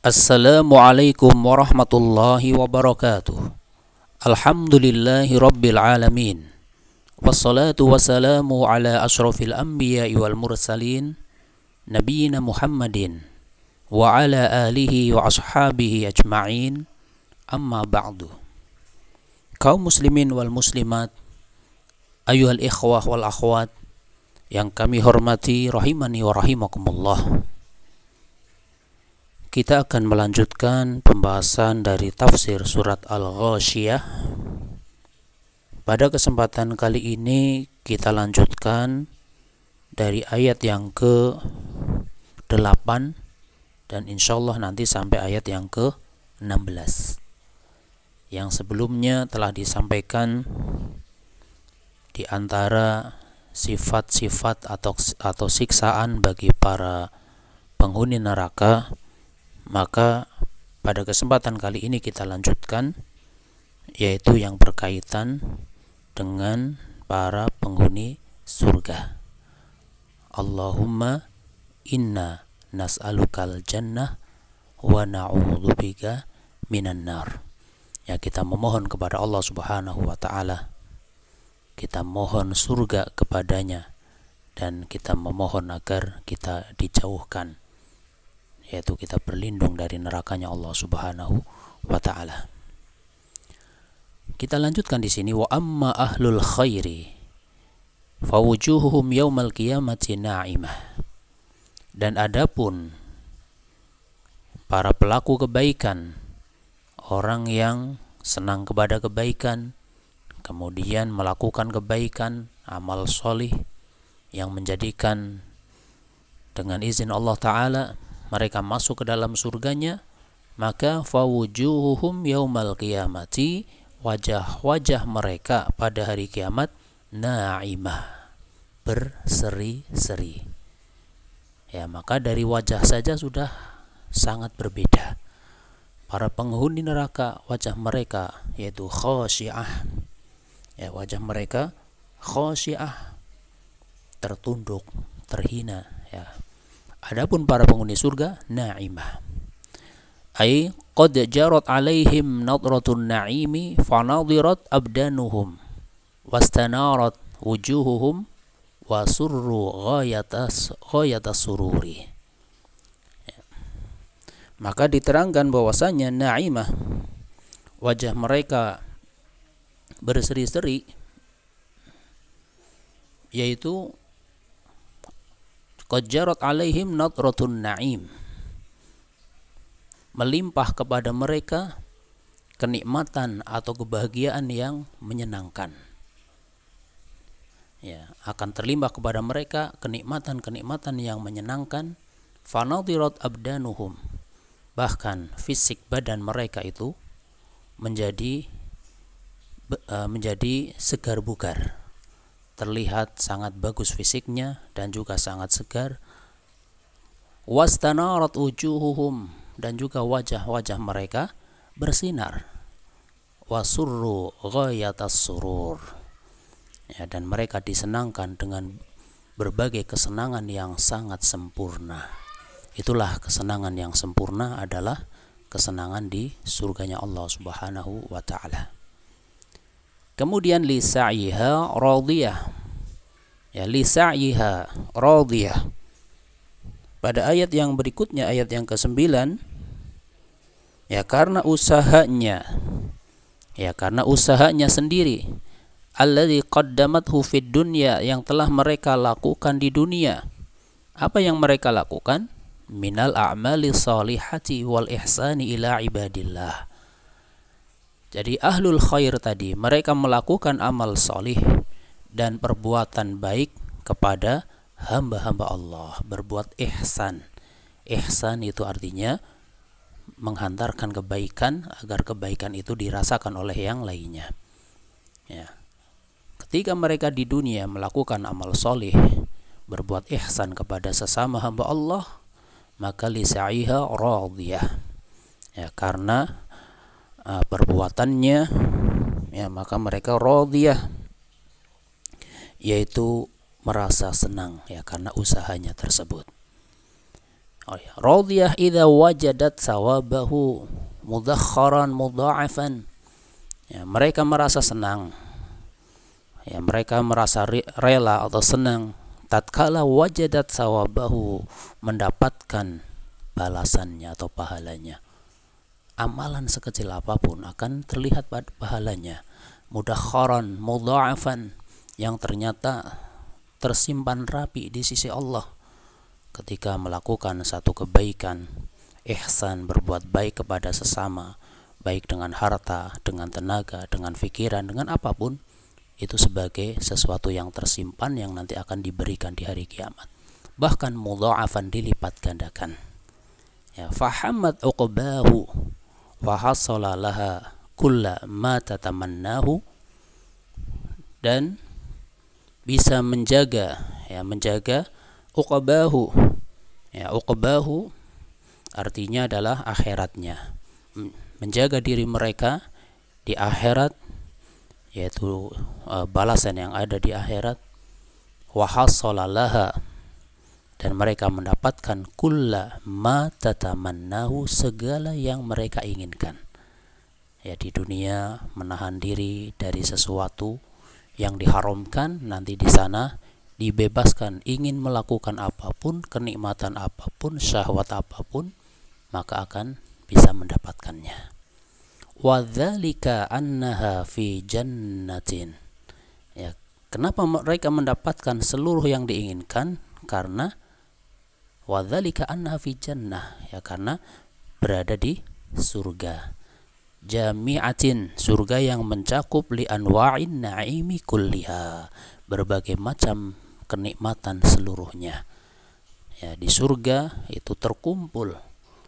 Assalamualaikum warahmatullahi wabarakatuh. Alhamdulillahi rabbil alamin. Wassalatu wassalamu ala ashrafil anbiya'i wal mursalin Nabiyyina Muhammadin wa ala alihi wa ashabihi ajma'in. Amma ba'du. Kaum muslimin wal muslimat, ayyuhal ikhwah wal akhwat yang kami hormati rahimani wa rahimakumullah. Kita akan melanjutkan pembahasan dari tafsir surat Al-Ghasyiyah. Pada kesempatan kali ini kita lanjutkan dari ayat yang ke-8 dan insyaallah nanti sampai ayat yang ke-16. Yang sebelumnya telah disampaikan di antara sifat-sifat atau siksaan bagi para penghuni neraka. Maka pada kesempatan kali ini kita lanjutkan, yaitu yang berkaitan dengan para penghuni surga. Allahumma inna nas'alukal jannah wa na'udzubika minan nar. Ya, kita memohon kepada Allah Subhanahu wa taala. Kita mohon surga kepadanya dan kita memohon agar kita dijauhkan, yaitu kita berlindung dari nerakanya Allah Subhanahu wa taala. Kita lanjutkan di sini, wa amma ahlul khairi fawujuhuhum yaumal qiyamati na'imah. Dan adapun para pelaku kebaikan, orang yang senang kepada kebaikan, kemudian melakukan kebaikan, amal solih yang menjadikan dengan izin Allah Ta'ala mereka masuk ke dalam surganya, maka fawujuhuhum yaumal qiyamati, wajah-wajah mereka pada hari kiamat na'imah, berseri-seri. Ya, maka dari wajah saja sudah sangat berbeda. Para penghuni neraka, wajah mereka yaitu khasyiah. Ya, wajah mereka khasyiah, tertunduk, terhina, ya. Adapun para penghuni surga na'imah, ay qad jarat alaihim nadratun na'imi fanadirat abdanuhum wastanarat wujuhuhum wa surru ghayatas sururi. Ya. Maka diterangkan bahwasanya na'imah, wajah mereka berseri-seri, yaitu qad jarat alaihim nadratun na'im, melimpah kepada mereka kenikmatan atau kebahagiaan yang menyenangkan. Ya, akan terlimpah kepada mereka kenikmatan-kenikmatan yang menyenangkan. Fanadirat abdanuhum, bahkan fisik badan mereka itu menjadi segar bugar, terlihat sangat bagus fisiknya dan juga sangat segar. Wastanarat wujuhuhum, dan juga wajah-wajah mereka bersinar. Wasurru ghayatas surur, ya, dan mereka disenangkan dengan berbagai kesenangan yang sangat sempurna. Itulah kesenangan yang sempurna, adalah kesenangan di surganya Allah Subhanahu wa taala. Kemudian li sa'iha radiyah. Ya, li sa'iha radiyah. Pada ayat yang berikutnya, ayat yang ke-9, ya, karena usahanya sendiri, alladzi qaddamathu fid dunya, yang telah mereka lakukan di dunia. Apa yang mereka lakukan? Minal a'mali salihati wal ihsani ila ibadillah. Jadi ahlul khair tadi, mereka melakukan amal solih dan perbuatan baik kepada hamba-hamba Allah, berbuat ihsan. Ihsan itu artinya menghantarkan kebaikan agar kebaikan itu dirasakan oleh yang lainnya. Ya. Ketika mereka di dunia melakukan amal solih, berbuat ihsan kepada sesama hamba Allah, maka li sa'iha radiyah. Ya, karena perbuatannya, ya, maka mereka radiyah, yaitu merasa senang, ya, karena usahanya tersebut. Oh ya, radiyah idza wajadat sawabahu mudakharan mudha'afan. Ya, mereka merasa senang. Ya, mereka merasa rela atau senang tatkala wajadat sawabahu, mendapatkan balasannya atau pahalanya. Amalan sekecil apapun akan terlihat pahalanya. Mudakharan mudha'afan, yang ternyata tersimpan rapi di sisi Allah. Ketika melakukan satu kebaikan, ihsan, berbuat baik kepada sesama, baik dengan harta, dengan tenaga, dengan pikiran, dengan apapun, itu sebagai sesuatu yang tersimpan yang nanti akan diberikan di hari kiamat. Bahkan mudha'afan, dilipat gandakan. Ya, fahammat uqbahu wa hasala laha kulla ma tatamannahu, dan bisa menjaga, ya, menjaga uqbahu. Ya, uqbahu artinya adalah akhiratnya, menjaga diri mereka di akhirat, yaitu balasan yang ada di akhirat. Wa hasala laha, dan mereka mendapatkan kulla ma tatamannahu, segala yang mereka inginkan. Ya, di dunia menahan diri dari sesuatu yang diharamkan, nanti di sana dibebaskan, ingin melakukan apapun, kenikmatan apapun, syahwat apapun, maka akan bisa mendapatkannya. Wa dzalika annaha fi jannatin. Ya, kenapa mereka mendapatkan seluruh yang diinginkan? Karena wa dzalika annaha fi jannah, ya, karena berada di surga. Jami'atin, surga yang mencakup li anwa'in na'imi kulliha, berbagai macam kenikmatan seluruhnya. Ya, di surga itu terkumpul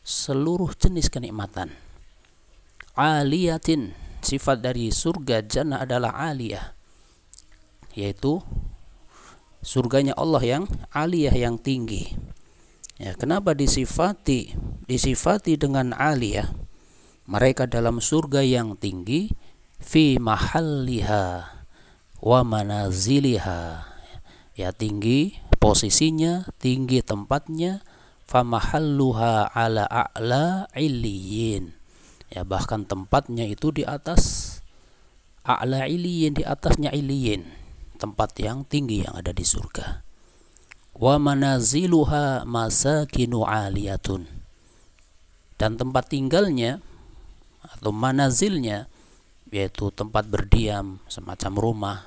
seluruh jenis kenikmatan. Aliyatin, sifat dari surga jannah adalah aliyah, yaitu surganya Allah yang aliyah, yang tinggi. Ya, kenapa disifati dengan aliyah? Mereka dalam surga yang tinggi, fi mahalliha wa manaziliha, ya, tinggi posisinya, tinggi tempatnya. Fa mahalluha ala a'la illiyin, ya, bahkan tempatnya itu di atas a'la illiyin, di atasnya illiyin, tempat yang tinggi yang ada di surga. Wa manaziluha masakinu aliyatun, dan tempat tinggalnya atau manazilnya, yaitu tempat berdiam, semacam rumah.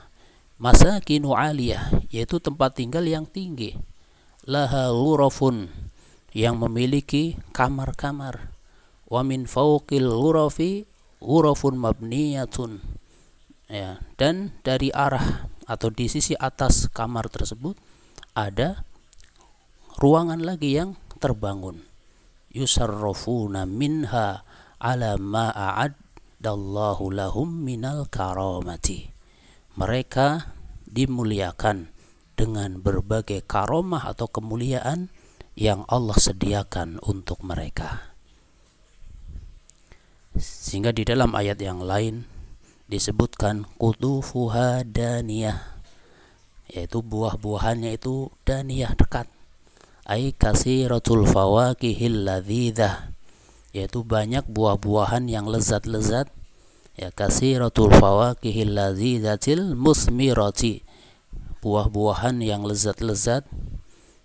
Masakinu aliyah, yaitu tempat tinggal yang tinggi. Laha ghurafun, yang memiliki kamar-kamar. Wa min fawqil ghurafi ghurafun mabniyatun, ya, dan dari arah atau di sisi atas kamar tersebut ada ruangan lagi yang terbangun. Yusarrafuna minha ala ma a'addallahu lahum minal karamati, mereka dimuliakan dengan berbagai karomah atau kemuliaan yang Allah sediakan untuk mereka. Sehingga di dalam ayat yang lain disebutkan qutufuha daniyah, yaitu buah-buahannya itu daniyah, dekat. Ai kasiratul fawakihil ladzidzah, yaitu banyak buah-buahan yang lezat-lezat. Ya, kasiratul fawakihil ladzidatil musmirati, buah-buahan yang lezat-lezat,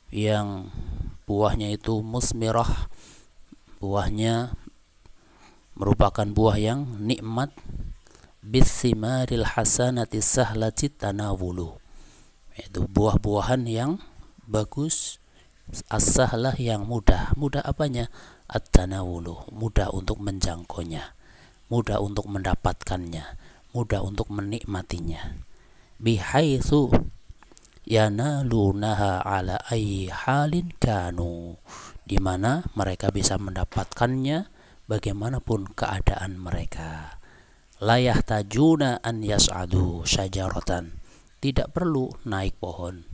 yang buahnya itu musmirah, buahnya merupakan buah yang nikmat. Bitsimaril hasanati sahlati tanawulu, yaitu buah-buahan yang bagus, as-sahlah yang mudah. Mudah apanya? At-tanawulu, mudah untuk menjangkaunya, mudah untuk mendapatkannya, mudah untuk menikmatinya. Bihaitsu yanalunaha ala ayyi halin kanu, di mana mereka bisa mendapatkannya bagaimanapun keadaan mereka. La yahtajuna an yas'adu syajaratan, tidak perlu naik pohon,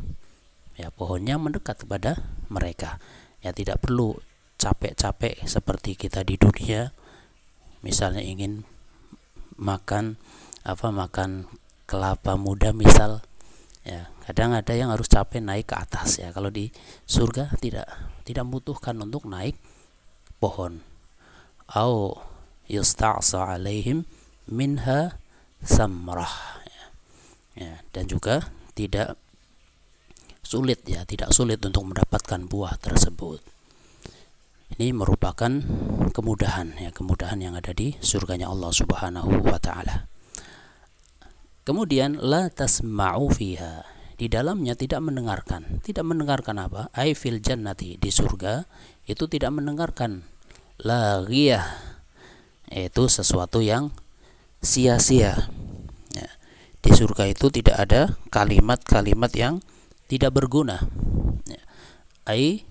ya, pohonnya mendekat kepada mereka. Ya, tidak perlu capek-capek seperti kita di dunia, misalnya ingin makan kelapa muda misal, Ya, kadang ada yang harus capek naik ke atas ya. Kalau di surga tidak membutuhkan untuk naik pohon. Au yusta'sa alaihim minha samrah. Ya, dan juga tidak sulit untuk mendapatkan buah tersebut. Ini merupakan kemudahan yang ada di surganya Allah Subhanahu wa taala. Kemudian la tasma'u fiha, di dalamnya tidak mendengarkan apa? Ai fil jannati, di surga itu tidak mendengarkan laghiyah, yaitu sesuatu yang sia-sia. Ya, di surga itu tidak ada kalimat-kalimat yang tidak berguna. Ya, ai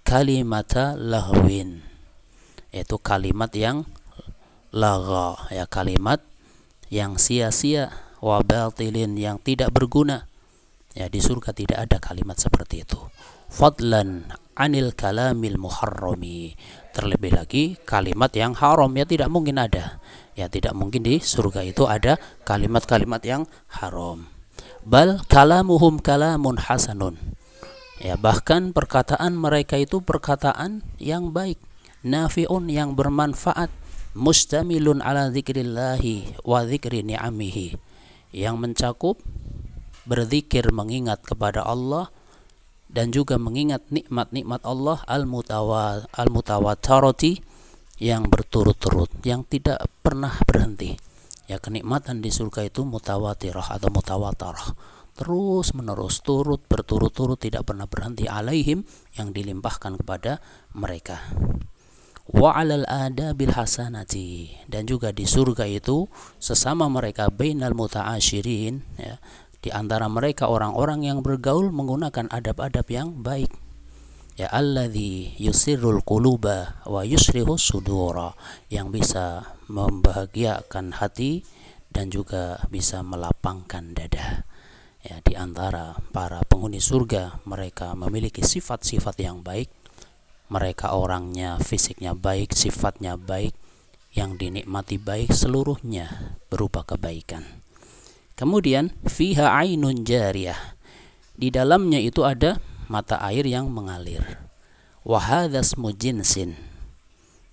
kalimata lahwin, yaitu kalimat yang lagha, ya, kalimat yang sia-sia, wa batilin, yang tidak berguna. Ya, di surga tidak ada kalimat seperti itu. Fadlan anil kalamil muharrami, terlebih lagi kalimat yang haram, ya tidak mungkin ada. Ya, tidak mungkin di surga itu ada kalimat-kalimat yang haram. Bal kalamuhum kalamun hasanun. Ya, bahkan perkataan mereka itu perkataan yang baik, nafi'un, yang bermanfaat, mustamilun ala dzikrillahi wa dzikri ni'amihi, yang mencakup berzikir, mengingat kepada Allah dan juga mengingat nikmat-nikmat Allah al-mutawatirati, yang berturut-turut, yang tidak pernah berhenti. Ya, kenikmatan di surga itu mutawatirah atau mutawatarah, terus menerus, berturut-turut, tidak pernah berhenti, alaihim, yang dilimpahkan kepada mereka. Wa 'alal adabil hasanati, dan juga di surga itu sesama mereka bainal muta'asyirin, ya, di antara mereka orang-orang yang bergaul menggunakan adab-adab yang baik. Ya, alladzi yusirrul quluba wa yusrihus sudura, yang bisa membahagiakan hati dan juga bisa melapangkan dada. Ya, di antara para penghuni surga, mereka memiliki sifat-sifat yang baik. Mereka orangnya, fisiknya baik, sifatnya baik, yang dinikmati baik, seluruhnya berupa kebaikan. Kemudian fiha ainun jariyah, di dalamnya itu ada mata air yang mengalir. Wa hadzasmu jinsin,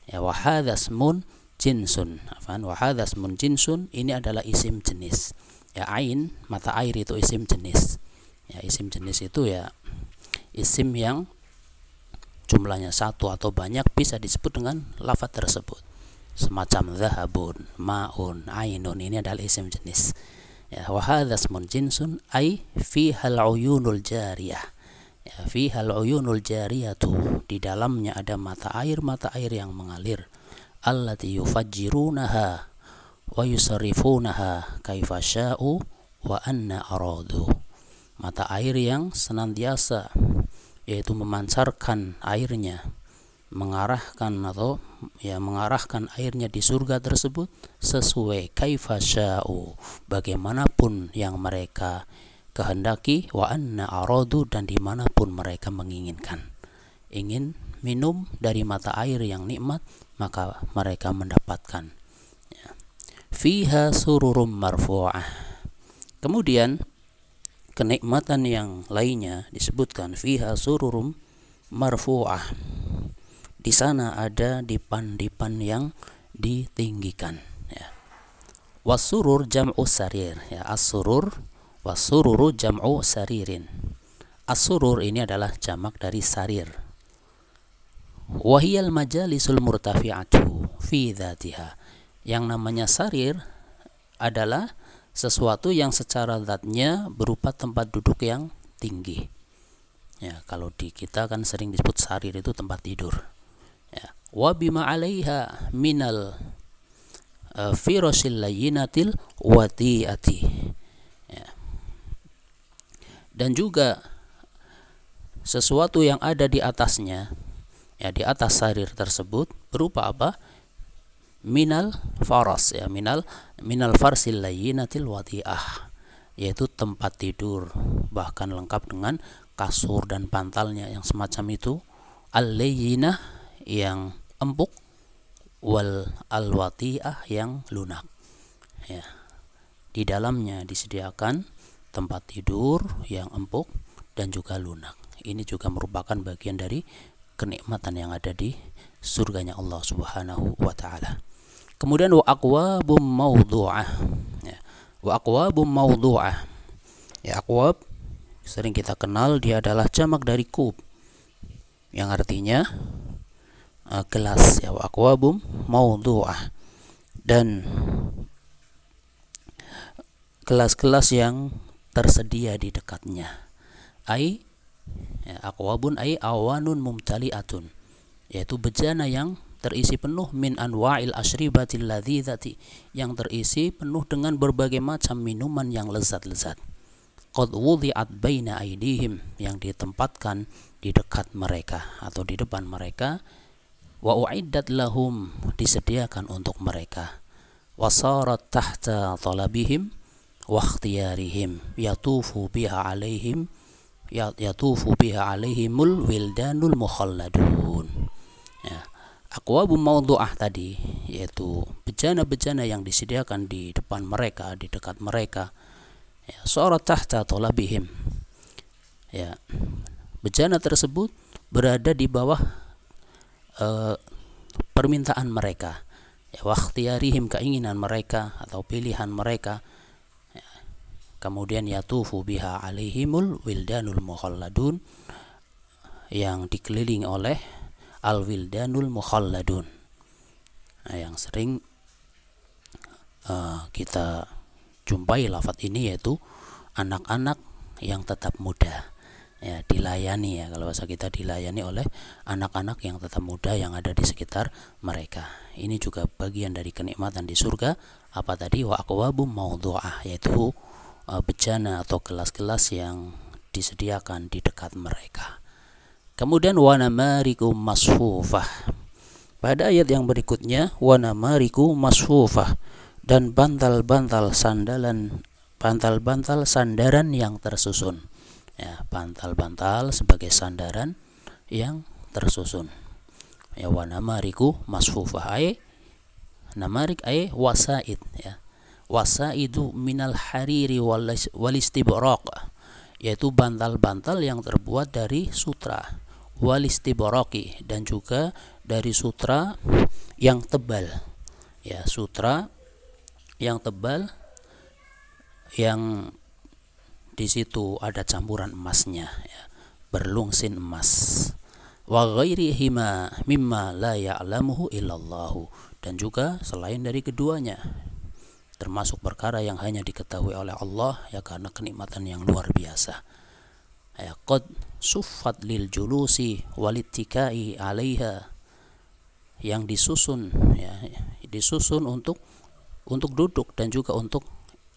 ya, wa hadzasmun jinsun, wa hadzasmun jinsun, ini adalah isim jenis. Ya, ain, mata air itu isim jenis. Ya, isim jenis itu ya isim yang jumlahnya satu atau banyak bisa disebut dengan lafaz tersebut. Semacam zahabun, maun, ainun, ini adalah isim jenis. Ya, wa hadzasmun jinsun ai fihal uyunul jariyah. Ya, fihal uyunul jariyatu, di dalamnya ada mata air yang mengalir. Allati yufajjirunaha wa yusarrifunaha kaifa sya'u wa anna aradu. Mata air yang senantiasa, yaitu memancarkan airnya, mengarahkan airnya di surga tersebut sesuai kaifa sya'u, bagaimanapun yang mereka kehendaki, wa anna aradu, dan dimanapun mereka menginginkan. Ingin minum dari mata air yang nikmat, maka mereka mendapatkan. Ya. Fiha sururum marfu'ah. Kemudian kenikmatan yang lainnya disebutkan fiha sururum marfu'ah. Di sana ada dipan-dipan yang ditinggikan. Ya. Wasurur jam'u sarir. Ya, as-surur, wasururu jam'u saririn. As-surur ini adalah jamak dari sarir. Wahiyal majalisul murtafi'atu fi dzatiha. Yang namanya sarir adalah sesuatu yang secara zatnya berupa tempat duduk yang tinggi. Ya, kalau di kita kan sering disebut sarir itu tempat tidur. Ya. Wa bima 'alaiha minal firashil layyinatil wati'ati. Ya. Dan juga sesuatu yang ada di atasnya, ya, di atas sarir tersebut berupa apa? Minal faras, ya, minal farsil layyinatil wati'ah, yaitu tempat tidur, bahkan lengkap dengan kasur dan bantalnya yang semacam itu. Al-layyinah, yang empuk, wal al-wati'ah, yang lunak. Ya. Di dalamnya disediakan tempat tidur yang empuk dan juga lunak. Ini juga merupakan bagian dari kenikmatan yang ada di surganya Allah Subhanahu wa taala. Kemudian wa aqwabum mawdu'ah. Ya, wa aqwabum mawdu'ah. Ya, aqwab sering kita kenal, dia adalah jamak dari kub yang artinya gelas, ya, wa aqwabum mawdu'ah, dan gelas-gelas yang tersedia di dekatnya. Ai, ya, aqwabun ai awanun mumtali'atun, yaitu bejana yang terisi penuh, min anwa'il asyribatil ladzizati, yang terisi penuh dengan berbagai macam minuman yang lezat-lezat. Qad wudi'at baina aydihim, yang ditempatkan di dekat mereka atau di depan mereka. Wa u'iddat lahum, disediakan untuk mereka. Wa sarat tahta talabihim wa ikhtiyarihim, yatufu biha alaihim alaihimul wildanul mukhalladun. Ya, aqwabum mawdu'ah tadi yaitu bejana-bejana yang disediakan di depan mereka, di dekat mereka. Ya, sarat tahta talabihim. Ya, bejana tersebut berada di bawah permintaan mereka. Ya, wa ikhtiyarihim, keinginan mereka atau pilihan mereka. Kemudian yatufu biha alaihimul wildanul mukhalladun, yang dikelilingi oleh al-wildanul mukhalladun. Nah, yang sering kita jumpai lafaz ini yaitu anak-anak yang tetap muda. Ya, dilayani, ya, kalau bahasa kita dilayani oleh anak-anak yang tetap muda yang ada di sekitar mereka. Ini juga bagian dari kenikmatan di surga. Apa tadi? Wa aqwabum mawdu'ah, yaitu bejana atau gelas-gelas yang disediakan di dekat mereka. Kemudian wa namariku masfufah. Pada ayat yang berikutnya, wa namariku masfufah, dan bantal-bantal sandaran yang tersusun. Ya, bantal-bantal sebagai sandaran yang tersusun. Ya, wa namariku masfufah, namarik wasaid, ya. Wasaidu minal hariri wal istibraq, yaitu bantal-bantal yang terbuat dari sutra, wal istibraqi, dan juga dari sutra yang tebal. Ya, sutra yang tebal yang di situ ada campuran emasnya, ya, berlungsin emas. Wa ghairihima mimma la ya'lamuhu illallahu, dan juga selain dari keduanya, termasuk perkara yang hanya diketahui oleh Allah, ya, karena kenikmatan yang luar biasa. Ya, qad suffat lil julusi walittikai 'alaiha, yang disusun, ya, disusun untuk duduk dan juga untuk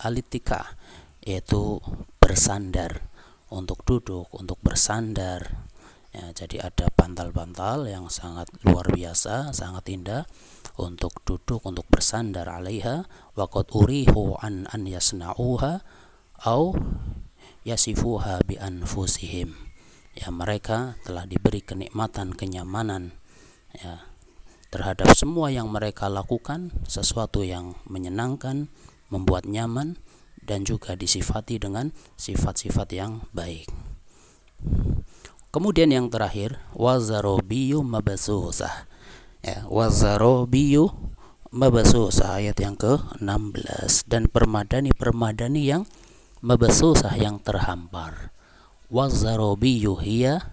alittika, yaitu bersandar, untuk duduk, untuk bersandar. Ya, jadi ada bantal-bantal yang sangat luar biasa, sangat indah untuk duduk, untuk bersandar, 'alaiha wa qad urihu an yasna'uha au yasifuha bi anfusihim. Ya, mereka telah diberi kenikmatan, kenyamanan, ya, terhadap semua yang mereka lakukan, sesuatu yang menyenangkan, membuat nyaman, dan juga disifati dengan sifat-sifat yang baik. Kemudian yang terakhir, wazarobiyu mabsusah. Ya, wazarobiyu mabsusah, ayat yang ke-16, dan permadani yang mabsusah, yang terhampar. Wazarobiyu hiya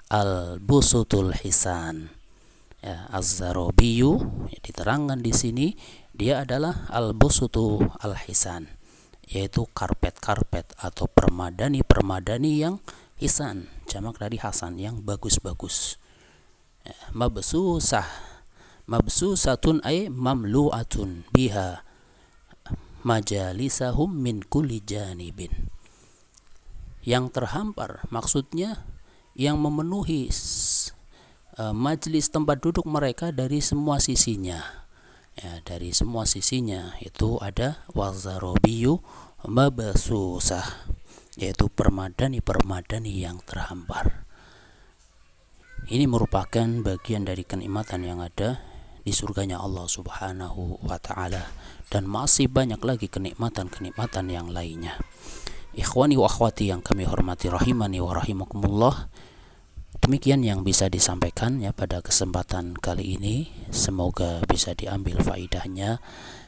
al-busutul hisan. Ya, az-zarobiyu, ya, diterangkan di sini dia adalah al-busutu al-hisan, yaitu karpet-karpet atau permadani yang hisan, jamak dari hasan, yang bagus-bagus. Ya, mabsusatun ay mamlu'atun biha majalisahum min kulli janibin. Yang terhampar maksudnya yang memenuhi majlis tempat duduk mereka dari semua sisinya. Ya, dari semua sisinya itu ada wazarobiyu mabsusah, yaitu permadani yang terhampar. Ini merupakan bagian dari kenikmatan yang ada di surganya Allah Subhanahu wa taala, dan masih banyak lagi kenikmatan-kenikmatan yang lainnya. Ikhwani wa akhwati yang kami hormati rahimani wa rahimakumullah, demikian yang bisa disampaikan ya pada kesempatan kali ini. Semoga bisa diambil faidahnya,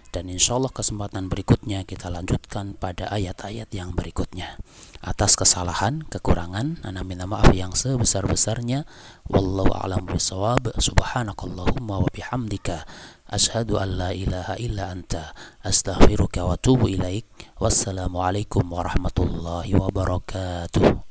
dan insya Allah kesempatan berikutnya kita lanjutkan pada ayat-ayat yang berikutnya. Atas kesalahan, kekurangan, ana minta maaf yang sebesar-besarnya. Wallahu a'lam bishawab. Subhanakallahumma wa bihamdika asyhadu an la ilaha illa anta astaghfiruka wa atubu ilaik. Wassalamualaikum warahmatullahi wabarakatuh.